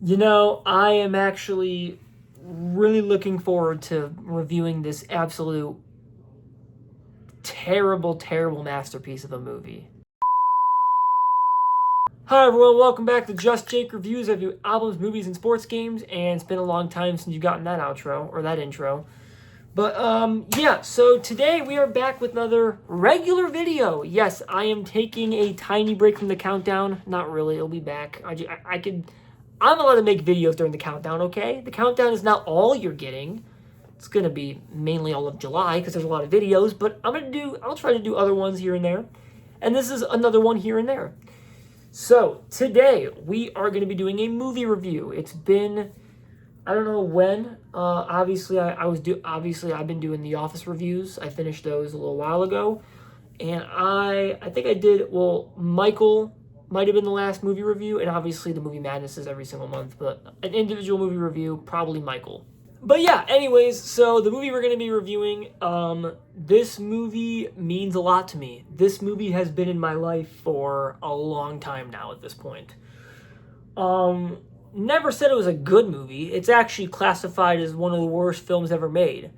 You know, I am actually really looking forward to reviewing this absolute terrible, terrible masterpiece of a movie. Hi everyone, welcome back to Just Jake Reviews. I review albums, movies, and sports games, and it's been a long time since you've gotten that outro, or that intro. But, yeah, so today we are back with another regular video. Yes, I am taking a tiny break from the countdown. Not really, it'll be back. I'm allowed to make videos during the countdown, okay? The countdown is not all you're getting. It's gonna be mainly all of July, because there's a lot of videos, but I'll try to do other ones here and there. And this is another one here and there. So, today, we are going to be doing a movie review. It's been, I don't know when. Obviously, I've been doing the Office reviews. I finished those a little while ago. And I think I did, Michael might have been the last movie review, and obviously the movie Madness is every single month, but an individual movie review, probably Michael. But yeah, anyways, so the movie we're going to be reviewing, this movie means a lot to me. This movie has been in my life for a long time now at this point. Never said it was a good movie. It's actually classified as one of the worst films ever made.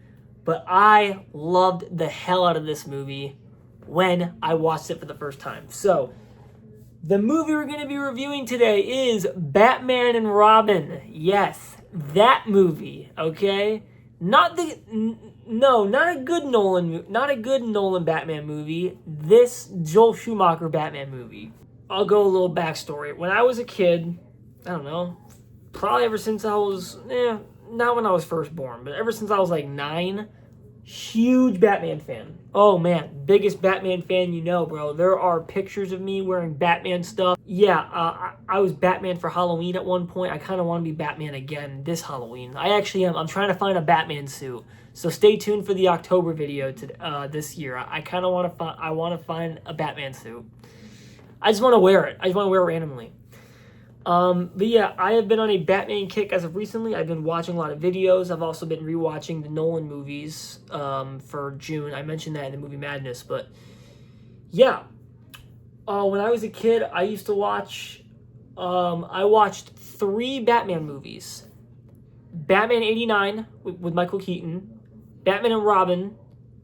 But I loved the hell out of this movie when I watched it for the first time. So, the movie we're going to be reviewing today is Batman and Robin. Yes, that movie, okay? Not a good Nolan Batman movie. This Joel Schumacher Batman movie. I'll go a little backstory. When I was a kid, I don't know, probably ever since I was, not when I was first born, but ever since I was like 9, huge Batman fan. Oh man, biggest Batman fan you know, bro. There are pictures of me wearing Batman stuff. Yeah, I was Batman for Halloween at one point. I kind of want to be Batman again this Halloween. I actually am. I'm trying to find a Batman suit. So stay tuned for the October video this year. I kind of want to find a Batman suit. I just want to wear it. I just want to wear it randomly. But yeah, I have been on a Batman kick as of recently. I've been watching a lot of videos. I've also been rewatching the Nolan movies for June. I mentioned that in the movie Madness, but yeah. When I was a kid, I used to watch, I watched 3 Batman movies. Batman 89 with Michael Keaton, Batman and Robin,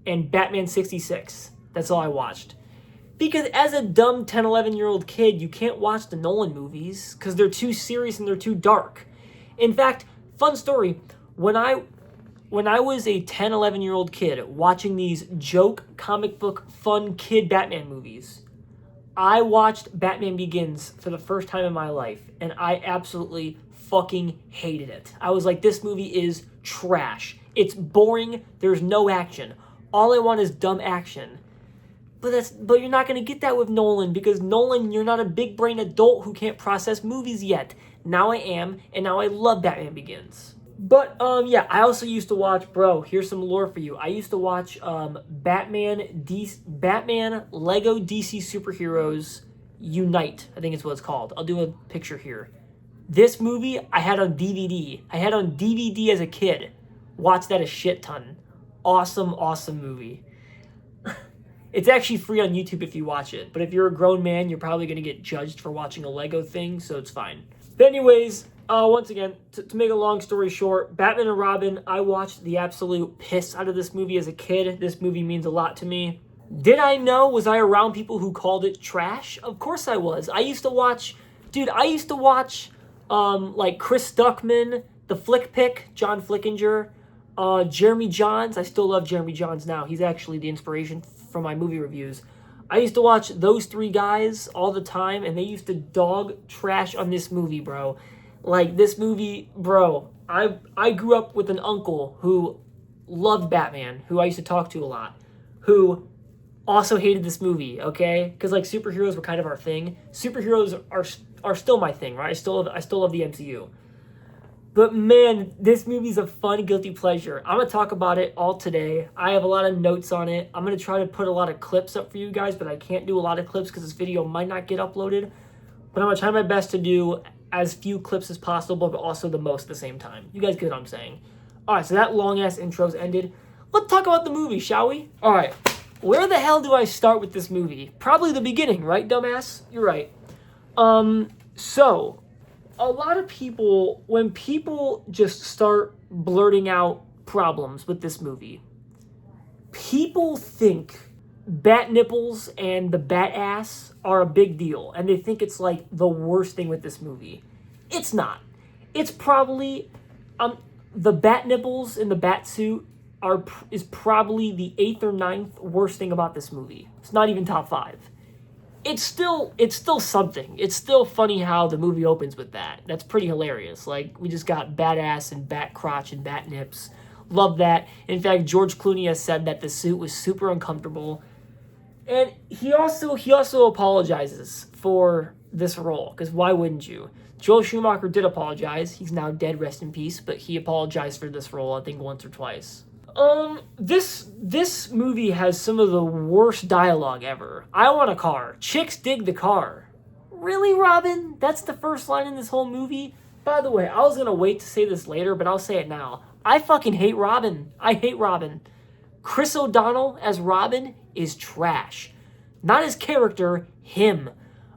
and Batman 66. That's all I watched. Because as a dumb 10, 11-year-old kid, you can't watch the Nolan movies because they're too serious and they're too dark. In fact, fun story, when I was a 10, 11-year-old kid watching these joke, comic book, fun kid Batman movies, I watched Batman Begins for the first time in my life, and I absolutely fucking hated it. I was like, this movie is trash. It's boring. There's no action. All I want is dumb action. But you're not going to get that with Nolan, because Nolan, you're not a big brain adult who can't process movies yet. Now I am, and now I love Batman Begins. But, yeah, I also used to watch, bro, here's some lore for you. I used to watch, Batman Lego DC Superheroes Unite, I think is what it's called. I'll do a picture here. This movie I had on DVD. I had on DVD as a kid. Watched that a shit ton. Awesome, awesome movie. It's actually free on YouTube if you watch it, but if you're a grown man, you're probably going to get judged for watching a Lego thing, so it's fine. But anyways, once again, to make a long story short, Batman and Robin, I watched the absolute piss out of this movie as a kid. This movie means a lot to me. Did I know? Was I around people who called it trash? Of course I was. I used to watch, like Chris Stuckmann, The Flick Pick, John Flickinger, Jeremy Jahns. I still love Jeremy Jahns now. He's actually the inspiration for my movie reviews. I used to watch those 3 guys all the time, and they used to dog trash on this movie, bro. Like, this movie, bro, I grew up with an uncle who loved Batman, who I used to talk to a lot, who also hated this movie, okay? Because, like, superheroes were kind of our thing. Superheroes are still my thing, right? I still love the MCU. But man, this movie's a fun, guilty pleasure. I'm going to talk about it all today. I have a lot of notes on it. I'm going to try to put a lot of clips up for you guys, but I can't do a lot of clips because this video might not get uploaded. But I'm going to try my best to do as few clips as possible, but also the most at the same time. You guys get what I'm saying. Alright, so that long-ass intro's ended. Let's talk about the movie, shall we? Alright, where the hell do I start with this movie? Probably the beginning, right, dumbass? You're right. So, a lot of people, when people just start blurting out problems with this movie, people think bat nipples and the bat ass are a big deal, and they think it's like the worst thing with this movie. It's not. It's probably the bat nipples in the bat suit is probably the 8th or 9th worst thing about this movie. It's not even top 5. It's still something. It's still funny how the movie opens with that. That's pretty hilarious. Like, we just got bat ass and bat crotch and bat nips. Love that. In fact, George Clooney has said that the suit was super uncomfortable. And he also apologizes for this role, because why wouldn't you? Joel Schumacher did apologize. He's now dead, rest in peace, but he apologized for this role, I think, once or twice. This movie has some of the worst dialogue ever. I want a car. Chicks dig the car. Really, Robin? That's the first line in this whole movie? By the way, I was gonna wait to say this later, but I'll say it now. I fucking hate Robin. I hate Robin. Chris O'Donnell as Robin is trash. Not his character, him.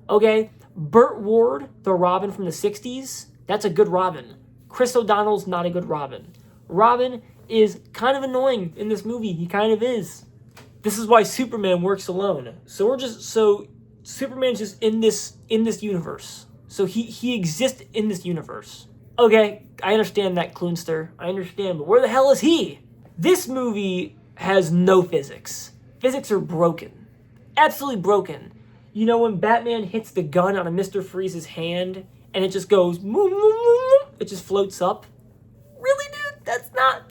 Okay? Burt Ward, the Robin from the 60s, that's a good Robin. Chris O'Donnell's not a good Robin. Robin is kind of annoying in this movie. He kind of is. This is why Superman works alone. So Superman's just in this universe. So he exists in this universe. Okay, I understand that, Kloonster. I understand, but where the hell is he? This movie has no physics. Physics are broken. Absolutely broken. You know when Batman hits the gun on a Mr. Freeze's hand and it just goes, it just floats up? Really, dude? It's not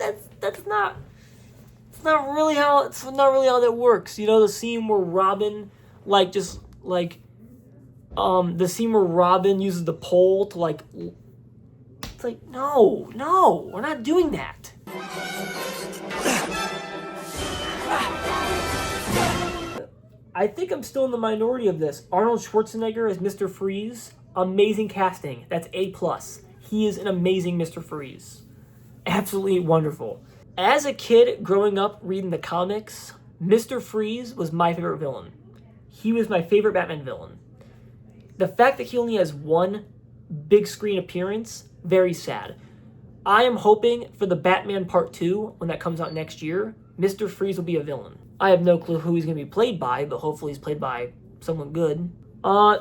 really how that works. You know, the scene where Robin, the scene where Robin uses the pole to, it's like, no, we're not doing that. I think I'm still in the minority of this. Arnold Schwarzenegger as Mr. Freeze, amazing casting. That's A+. He is an amazing Mr. Freeze. Absolutely wonderful. As a kid growing up reading the comics, Mr. Freeze was my favorite villain. He was my favorite Batman villain. The fact that he only has one big screen appearance, very sad. I am hoping for the Batman Part 2, when that comes out next year, Mr. Freeze will be a villain. I have no clue who he's going to be played by, but hopefully he's played by someone good.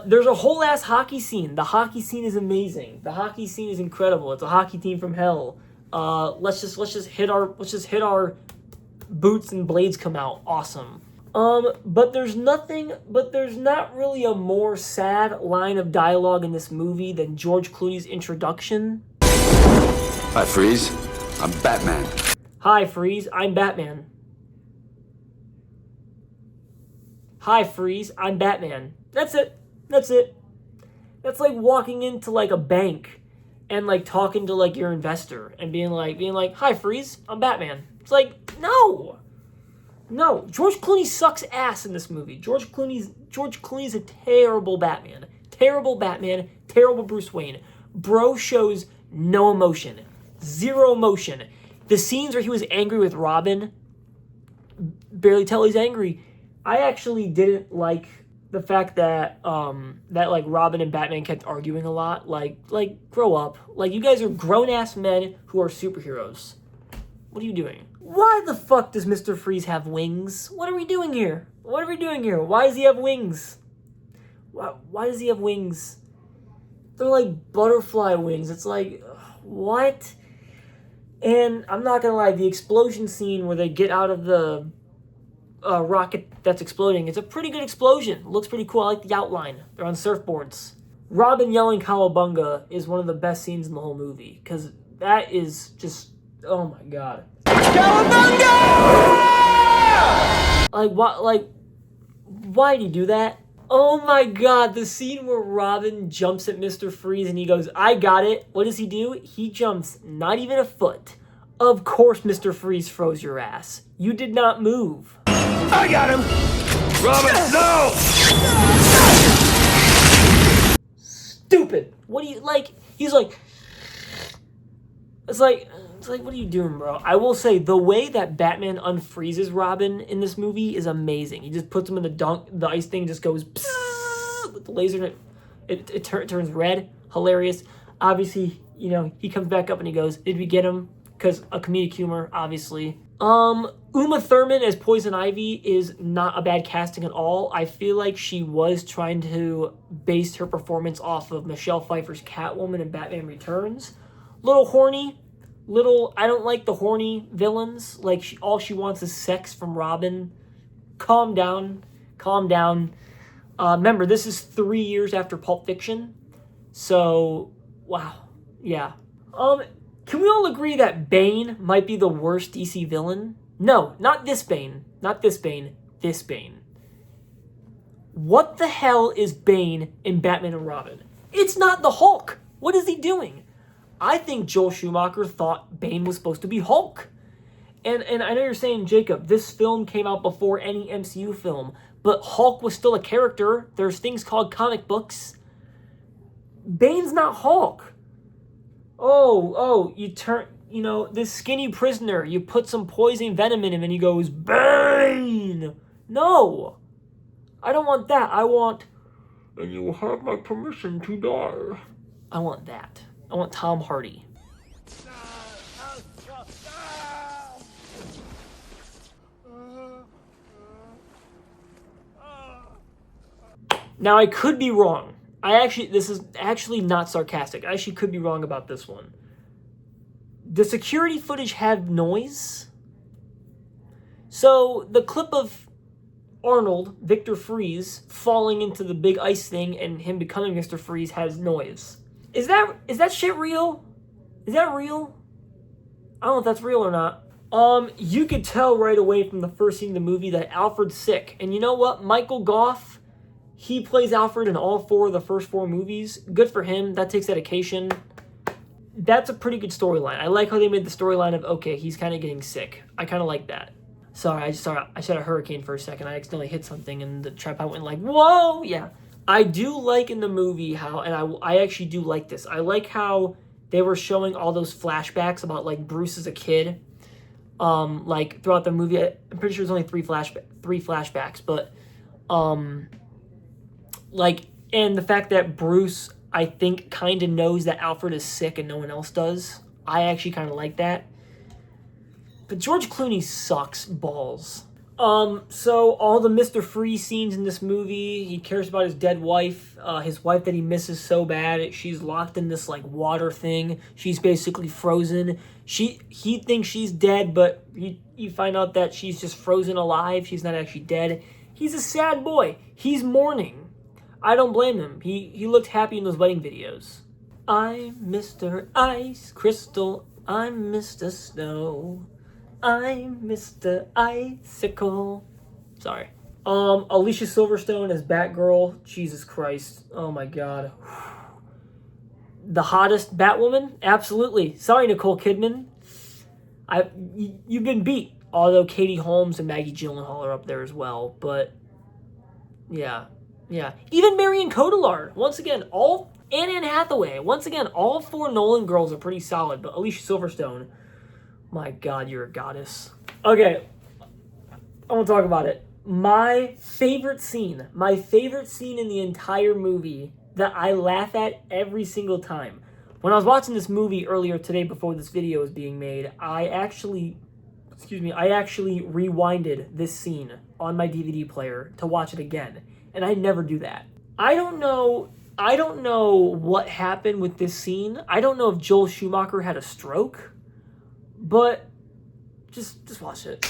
There's a whole ass hockey scene. The hockey scene is amazing. The hockey scene is incredible. It's a hockey team from hell. Let's just hit our boots and blades come out. Awesome. But there's not really a more sad line of dialogue in this movie than George Clooney's introduction. Hi, Freeze. I'm Batman. Hi, Freeze. I'm Batman. Hi, Freeze. I'm Batman. That's it. That's like walking into like a bank and like talking to like your investor and being like, hi, Freeze. I'm Batman. It's like, no. George Clooney sucks ass in this movie. George Clooney's a terrible Batman. Terrible Bruce Wayne. Bro shows no emotion. Zero emotion. The scenes where he was angry with Robin, barely tell he's angry. I actually didn't like the fact that like Robin and Batman kept arguing a lot. Like grow up. Like, you guys are grown ass men who are superheroes. What are you doing? Why the fuck does Mr. Freeze have wings? What are we doing here? Why does he have wings? Why does he have wings? They're like butterfly wings. It's like, what? And I'm not gonna lie, the explosion scene where they get out of the rocket that's exploding, it's a pretty good explosion. It looks pretty cool. I like the outline. They're on surfboards. Robin yelling Cowabunga is one of the best scenes in the whole movie, because that is just, oh my god. Cowabunga! Why did he do that? Oh my god, the scene where Robin jumps at Mr. Freeze and he goes, I got it. What does he do? He jumps not even a foot. Of course Mr. Freeze froze your ass. You did not move. I got him! Robin, no! Stupid. What do you, like, he's like, it's like, what are you doing, bro? I will say, the way that Batman unfreezes Robin in this movie is amazing. He just puts him in the ice thing just goes with the laser, and it turns red. Hilarious. Obviously, he comes back up and he goes, "Did we get him?" Because a comedic humor, obviously. Uma Thurman as Poison Ivy is not a bad casting at all. I feel like she was trying to base her performance off of Michelle Pfeiffer's Catwoman in Batman Returns. Little horny. I don't like the horny villains. Like, all she wants is sex from Robin. Calm down. Remember, this is 3 years after Pulp Fiction. So, wow. Yeah. Can we all agree that Bane might be the worst DC villain? No, not this Bane. This Bane. What the hell is Bane in Batman and Robin? It's not the Hulk. What is he doing? I think Joel Schumacher thought Bane was supposed to be Hulk. And I know you're saying, Jacob, this film came out before any MCU film, but Hulk was still a character. There's things called comic books. Bane's not Hulk. You turn, this skinny prisoner, you put some poison venom in him and he goes, Bane! No! I don't want that. I want, and you have my permission to die. I want that. I want Tom Hardy. Now, I could be wrong. This is actually not sarcastic. I actually could be wrong about this one. Does security footage have noise? So, the clip of Arnold, Victor Freeze, falling into the big ice thing and him becoming Mr. Freeze has noise. Is that shit real? Is that real? I don't know if that's real or not. You could tell right away from the first scene of the movie that Alfred's sick. And you know what? Michael Goff, he plays Alfred in all 4 of the first 4 movies. Good for him. That takes dedication. That's a pretty good storyline. I like how they made the storyline of, okay, he's kind of getting sick. I kind of like that. Sorry, I said a hurricane for a second. I accidentally hit something and the tripod went like, whoa! Yeah. I do like in the movie how, and I actually do like this. I like how they were showing all those flashbacks about, like, Bruce as a kid. Like, throughout the movie. I'm pretty sure there's only 3 flashbacks, but, like, and the fact that Bruce, I think, kind of knows that Alfred is sick and no one else does. I actually kind of like that. But George Clooney sucks balls. So all the Mr. Freeze scenes in this movie, he cares about his dead wife, his wife that he misses so bad. She's locked in this, like, water thing. She's basically frozen. He thinks she's dead, but you find out that she's just frozen alive. She's not actually dead. He's a sad boy. He's mourning. I don't blame him. He looked happy in those wedding videos. I'm Mr. Ice Crystal. I'm Mr. Snow. I'm Mr. Icicle. Sorry. Alicia Silverstone as Batgirl. Jesus Christ. Oh my god. The hottest Batwoman? Absolutely. Sorry, Nicole Kidman. You've been beat. Although Katie Holmes and Maggie Gyllenhaal are up there as well. But, yeah. Even Marion Cotillard. Once again, and Anne Hathaway. Once again, all 4 Nolan girls are pretty solid. But Alicia Silverstone, my god, you're a goddess. Okay, I want to talk about it. My favorite scene in the entire movie that I laugh at every single time. When I was watching this movie earlier today before this video was being made, I actually rewinded this scene on my DVD player to watch it again. And I never do that. I don't know what happened with this scene. I don't know if Joel Schumacher had a stroke. But just watch it.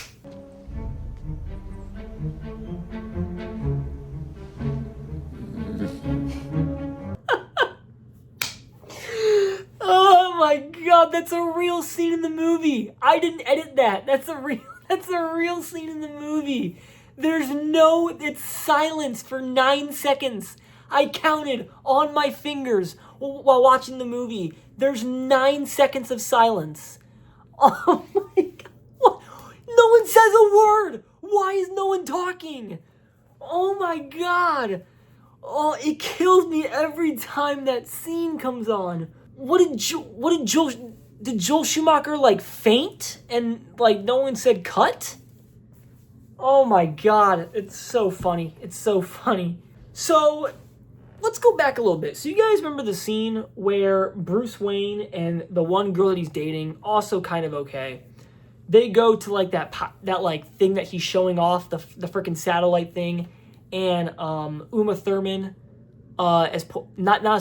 Oh my god, that's a real scene in the movie. I didn't edit that. That's a real scene in the movie. It's silence for 9 seconds. I counted on my fingers while watching the movie. There's 9 seconds of silence. Oh my god. What? No one says a word. Why is no one talking? Oh my god. Oh, it kills me every time that scene comes on. Did Joel Schumacher, like, faint and, like, no one said cut? Oh my god. It's so funny. So let's go back a little bit. So you guys remember the scene where Bruce Wayne and the one girl that he's dating, also kind of okay, they go to like that like thing that he's showing off, the freaking satellite thing, and Uma Thurman not as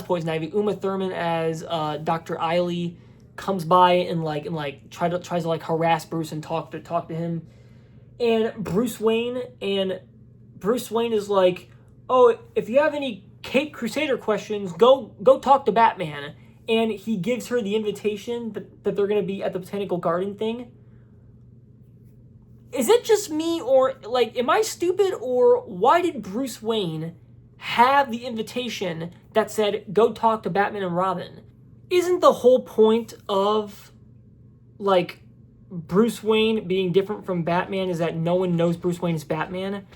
Poison Ivy, Uma Thurman as Dr. Iley comes by and tries to like harass Bruce and talk to him, and Bruce Wayne is like, oh, if you have any Caped Crusader questions, go talk to Batman. And he gives her the invitation that they're going to be at the Botanical Garden thing. Is it just me, or, like, am I stupid, or why did Bruce Wayne have the invitation that said, go talk to Batman and Robin? Isn't the whole point of, like, Bruce Wayne being different from Batman is that no one knows Bruce Wayne is Batman?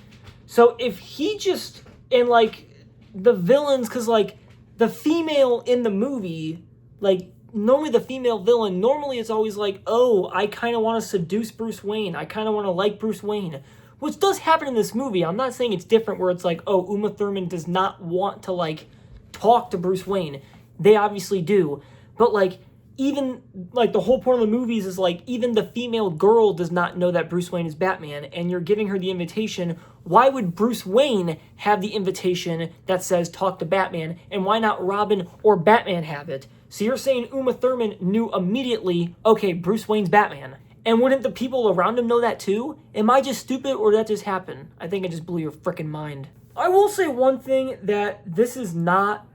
So if he just, and, like, the villains, because, like, the female in the movie, like, normally the female villain normally is always like, oh, I kind of want to seduce Bruce Wayne. I kind of want to like Bruce Wayne. Which does happen in this movie. I'm not saying it's different where it's like, oh, Uma Thurman does not want to, like, talk to Bruce Wayne. They obviously do. But, like, even, like, the whole point of the movies is, like, even the female girl does not know that Bruce Wayne is Batman, and you're giving her the invitation. Why would Bruce Wayne have the invitation that says talk to Batman, and why not Robin or Batman have it? So you're saying Uma Thurman knew immediately, okay, Bruce Wayne's Batman. And wouldn't the people around him know that too? Am I just stupid, or did that just happen? I think I just blew your frickin' mind. I will say one thing, that this is not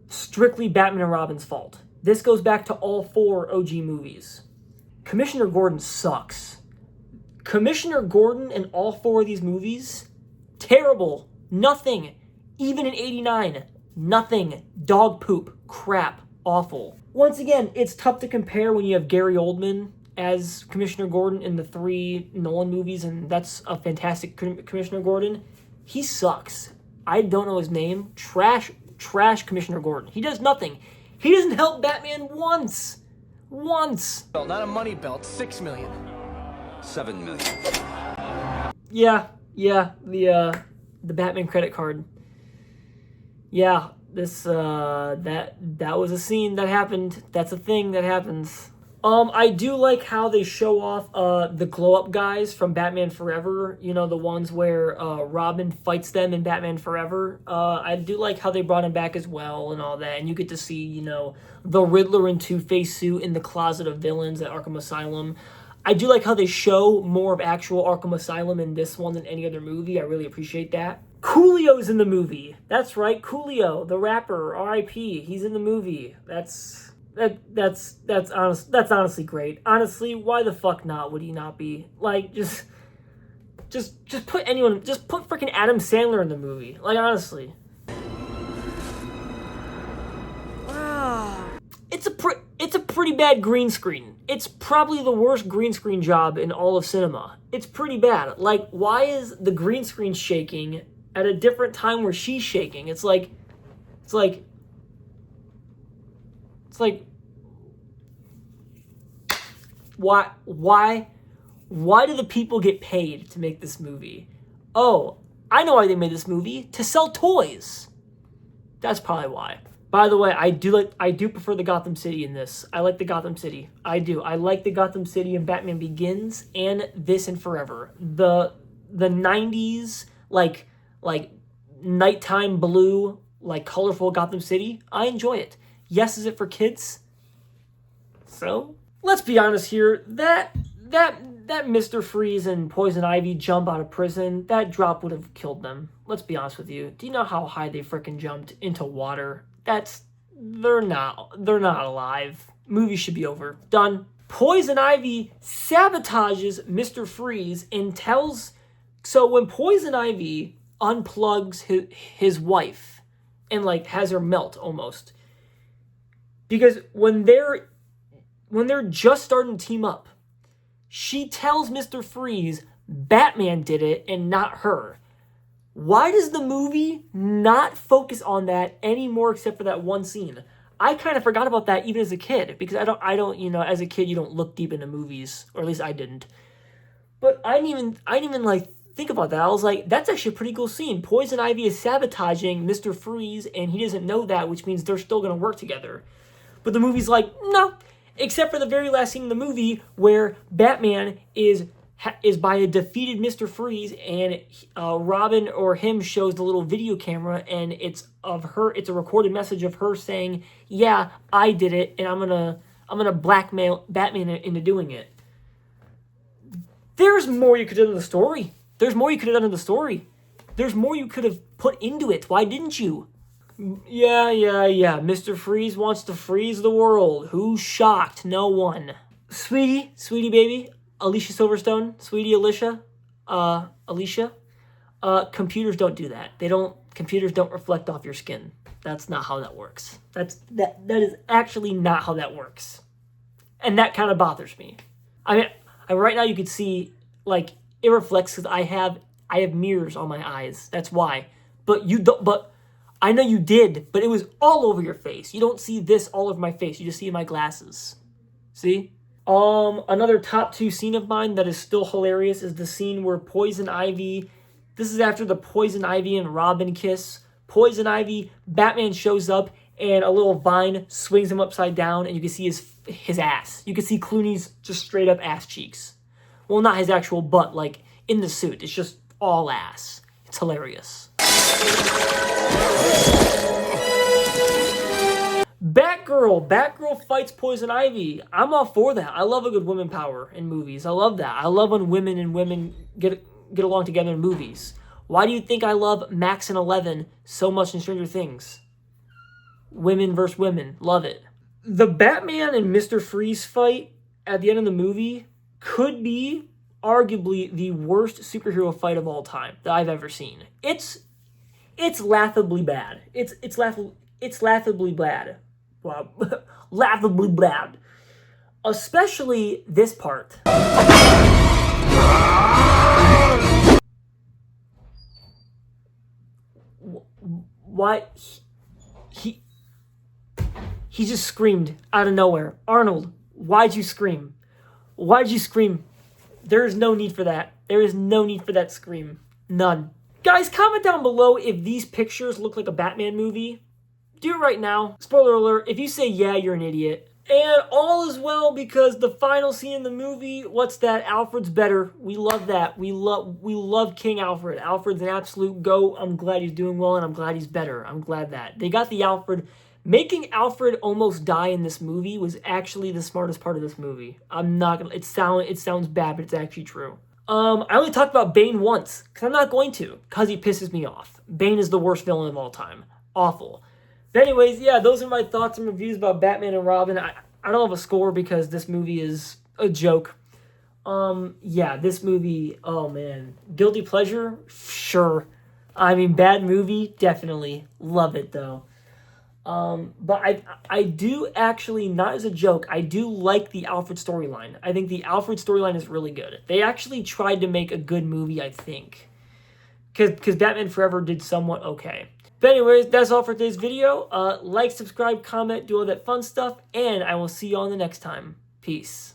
strictly Batman and Robin's fault. This goes back to all 4 OG movies. Commissioner Gordon sucks. Commissioner Gordon in all 4 of these movies, terrible. Nothing. Even in 89, nothing. Dog poop. Crap. Awful. Once again, it's tough to compare when you have Gary Oldman as Commissioner Gordon in the 3 Nolan movies, and that's a fantastic Commissioner Gordon. He sucks. I don't know his name. Trash Commissioner Gordon. He does nothing. He doesn't help Batman once. Well, not a money belt. 6 million. 7 million. Yeah. The Batman credit card. Yeah. This that was a scene that happened. That's a thing that happens. I do like how they show off the glow up guys from Batman Forever. You know, the ones where Robin fights them in Batman Forever. I do like how they brought him back as well and all that. And you get to see, you know, the Riddler and Two-Face suit in the closet of villains at Arkham Asylum. I do like how they show more of actual Arkham Asylum in this one than any other movie. I really appreciate that. Coolio's in the movie. That's right, Coolio, the rapper, R.I.P. He's in the movie. That's honestly great. Honestly, why the fuck not? Would he not be? Like, just put anyone. Just put freaking Adam Sandler in the movie. Like, honestly. It's a pretty bad green screen. It's probably the worst green screen job in all of cinema. It's pretty bad. Like, why is the green screen shaking at a different time where she's shaking? It's like why do the people get paid to make this movie? Oh, I know why they made this movie, to sell toys. That's probably why. By the way, I do prefer the Gotham City in this. I like the Gotham City. I do. I like the Gotham City in Batman Begins and this and Forever. The 90s like nighttime blue, like colorful Gotham City. I enjoy it. Yes, is it for kids? So, let's be honest here. That Mr. Freeze and Poison Ivy jump out of prison, that drop would have killed them. Let's be honest with you. Do you know how high they freaking jumped into water? They're not alive. Movie should be over. Done. Poison Ivy sabotages Mr. Freeze and tells, so when Poison Ivy unplugs his wife and like has her melt almost, because when they're just starting to team up, she tells Mr. Freeze Batman did it and not her. Why does the movie not focus on that anymore except for that one scene? I kind of forgot about that even as a kid, because I don't, you as a kid you don't look deep into movies, or at least I didn't. But I didn't even like think about that. I was like, that's actually a pretty cool scene. Poison Ivy is sabotaging Mr. Freeze, and he doesn't know that, which means they're still going to work together. But the movie's like, no. Except for the very last scene in the movie where Batman is by a defeated Mr. Freeze, and Robin or him shows the little video camera, and it's of her. It's a recorded message of her saying, "Yeah, I did it, and I'm gonna blackmail Batman into doing it." There's more you could have done in the story. There's more you could have done in the story. There's more you could have put into it. Why didn't you? Yeah. Mr. Freeze wants to freeze the world. Who's shocked? No one. Sweetie baby. Alicia Silverstone, sweetie Alicia, computers don't do that. Computers don't reflect off your skin. That's not how that works. That is actually not how that works. And that kind of bothers me. I mean, right now you can see, like, it reflects because I have mirrors on my eyes. That's why. But you don't, but I know you did, but it was all over your face. You don't see this all over my face. You just see my glasses. See? Another top 2 scene of mine that is still hilarious is the scene where Poison Ivy, this is after the Poison Ivy and Robin kiss. Poison Ivy, Batman shows up, and a little vine swings him upside down, and you can see his ass. You can see Clooney's just straight up ass cheeks. Well, not his actual butt, like in the suit. It's just all ass. It's hilarious. Batgirl fights Poison Ivy. I'm all for that. I love a good woman power in movies. I love that. I love when women get along together in movies. Why do you think I love Max and 11 so much in Stranger Things? Women versus women. Love it. The Batman and Mr. Freeze fight at the end of the movie could be arguably the worst superhero fight of all time that I've ever seen. It's laughably bad. It's laughably bad. Wow. Laughably bad. Especially this part. Why? He just screamed out of nowhere. Arnold, why'd you scream? Why'd you scream? There is no need for that. There is no need for that scream. None. Guys, comment down below if these pictures look like a Batman movie. Do it right now. Spoiler alert, if you say yeah, you're an idiot. And all is well because the final scene in the movie, what's that? Alfred's better. We love that. We love King Alfred. Alfred's an absolute GOAT. I'm glad he's doing well, and I'm glad he's better. I'm glad that. They got the Alfred. Making Alfred almost die in this movie was actually the smartest part of this movie. I'm not gonna, it sounds bad, but it's actually true. I only talked about Bane once, because I'm not going to, because he pisses me off. Bane is the worst villain of all time. Awful. But anyways, yeah, those are my thoughts and reviews about Batman and Robin. I don't have a score because this movie is a joke. Yeah, this movie, oh man. Guilty pleasure? Sure. I mean, bad movie? Definitely. Love it, though. But I do actually, not as a joke, I do like the Alfred storyline. I think the Alfred storyline is really good. They actually tried to make a good movie, I think. Because Batman Forever did somewhat okay. But anyways, that's all for today's video. Like, subscribe, comment, do all that fun stuff, and I will see you all in the next time. Peace.